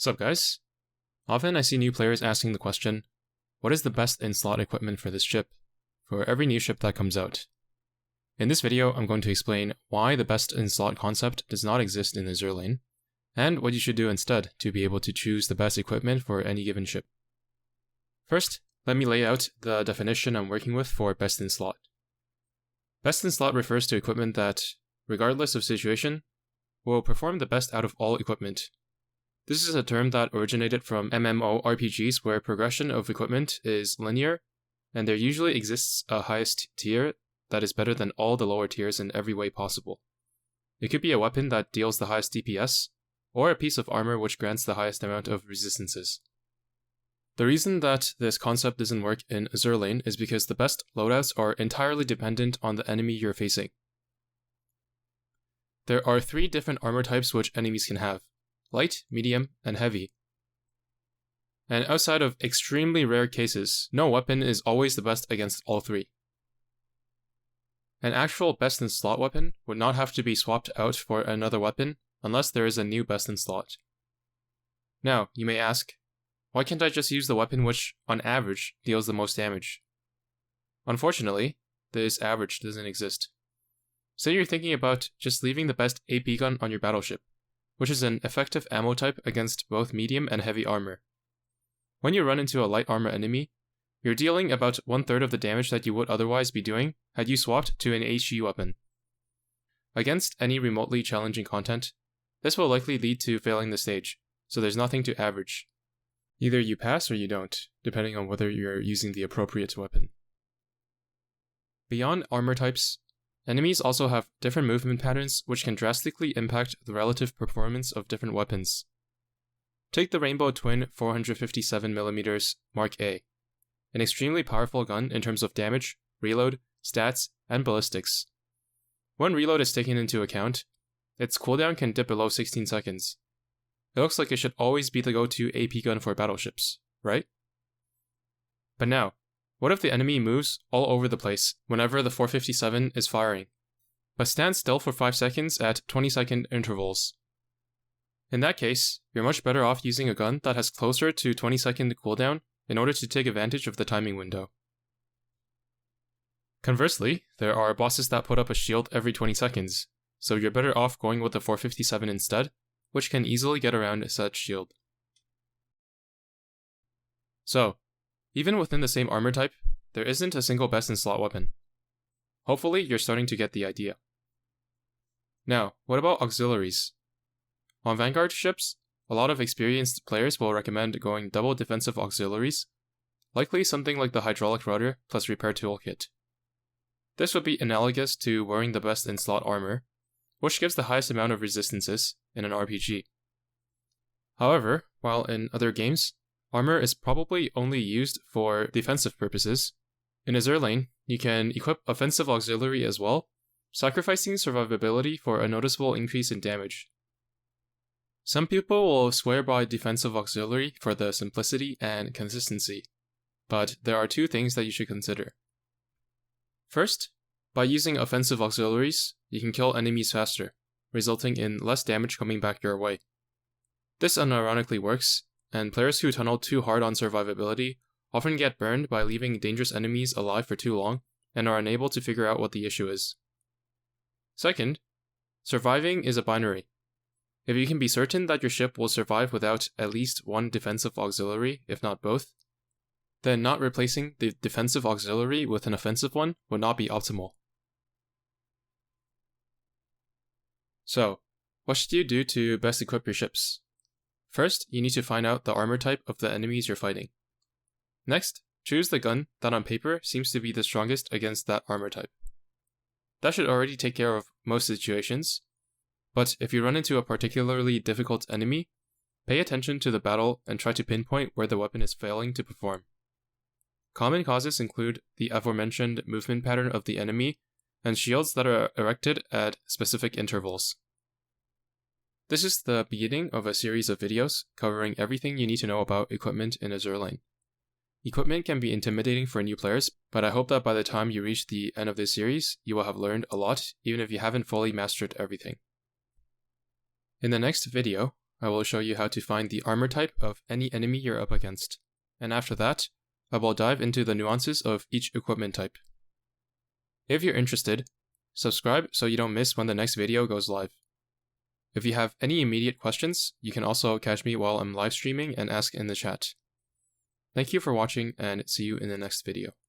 Sup guys? Often I see new players asking the question, what is the best in-slot equipment for this ship, for every new ship that comes out? In this video, I'm going to explain why the best in-slot concept does not exist in Azur lane, and what you should do instead to be able to choose the best equipment for any given ship. First, let me lay out the definition I'm working with for best in slot. Best in slot refers to equipment that, regardless of situation, will perform the best out of all equipment. This is a term that originated from MMORPGs where progression of equipment is linear, and there usually exists a highest tier that is better than all the lower tiers in every way possible. It could be a weapon that deals the highest DPS, or a piece of armor which grants the highest amount of resistances. The reason that this concept doesn't work in Azur lane is because the best loadouts are entirely dependent on the enemy you're facing. There are 3 different armor types which enemies can have: light, medium, and heavy. And outside of extremely rare cases, no weapon is always the best against all 3. An actual best in slot weapon would not have to be swapped out for another weapon unless there is a new best in slot. Now, you may ask, why can't I just use the weapon which, on average, deals the most damage? Unfortunately, this average doesn't exist. Say you're thinking about just leaving the best AP gun on your battleship, which is an effective ammo type against both medium and heavy armor. When you run into a light armor enemy, you're dealing about 1/3 of the damage that you would otherwise be doing had you swapped to an HE weapon. Against any remotely challenging content, this will likely lead to failing the stage, so there's nothing to average. Either you pass or you don't, depending on whether you're using the appropriate weapon. Beyond armor types, enemies also have different movement patterns which can drastically impact the relative performance of different weapons. Take the Rainbow Twin 457mm Mark A, an extremely powerful gun in terms of damage, reload, stats, and ballistics. When reload is taken into account, its cooldown can dip below 16 seconds. It looks like it should always be the go-to AP gun for battleships, right? But now, what if the enemy moves all over the place whenever the 457 is firing, but stands still for 5 seconds at 20-second intervals? In that case, you're much better off using a gun that has closer to 20-second cooldown in order to take advantage of the timing window. Conversely, there are bosses that put up a shield every 20 seconds, so you're better off going with the 457 instead, which can easily get around such shield. So, even within the same armor type, there isn't a single best in slot weapon. Hopefully, you're starting to get the idea. Now, what about auxiliaries? On Vanguard ships, a lot of experienced players will recommend going double defensive auxiliaries, likely something like the hydraulic rudder plus repair toolkit. This would be analogous to wearing the best in slot armor, which gives the highest amount of resistances in an RPG. However, while in other games, armor is probably only used for defensive purposes, in Azur lane, you can equip offensive auxiliary as well, sacrificing survivability for a noticeable increase in damage. Some people will swear by defensive auxiliary for the simplicity and consistency, but there are 2 things that you should consider. First, by using offensive auxiliaries, you can kill enemies faster, resulting in less damage coming back your way. This unironically works, and players who tunnel too hard on survivability often get burned by leaving dangerous enemies alive for too long and are unable to figure out what the issue is. Second, surviving is a binary. If you can be certain that your ship will survive without at least one defensive auxiliary, if not both, then not replacing the defensive auxiliary with an offensive one would not be optimal. So, what should you do to best equip your ships? First, you need to find out the armor type of the enemies you're fighting. Next, choose the gun that on paper seems to be the strongest against that armor type. That should already take care of most situations, but if you run into a particularly difficult enemy, pay attention to the battle and try to pinpoint where the weapon is failing to perform. Common causes include the aforementioned movement pattern of the enemy and shields that are erected at specific intervals. This is the beginning of a series of videos covering everything you need to know about equipment in Azur lane. Equipment can be intimidating for new players, but I hope that by the time you reach the end of this series, you will have learned a lot, even if you haven't fully mastered everything. In the next video, I will show you how to find the armor type of any enemy you're up against. And after that, I will dive into the nuances of each equipment type. If you're interested, subscribe so you don't miss when the next video goes live. If you have any immediate questions, you can also catch me while I'm live streaming and ask in the chat. Thank you for watching, and see you in the next video.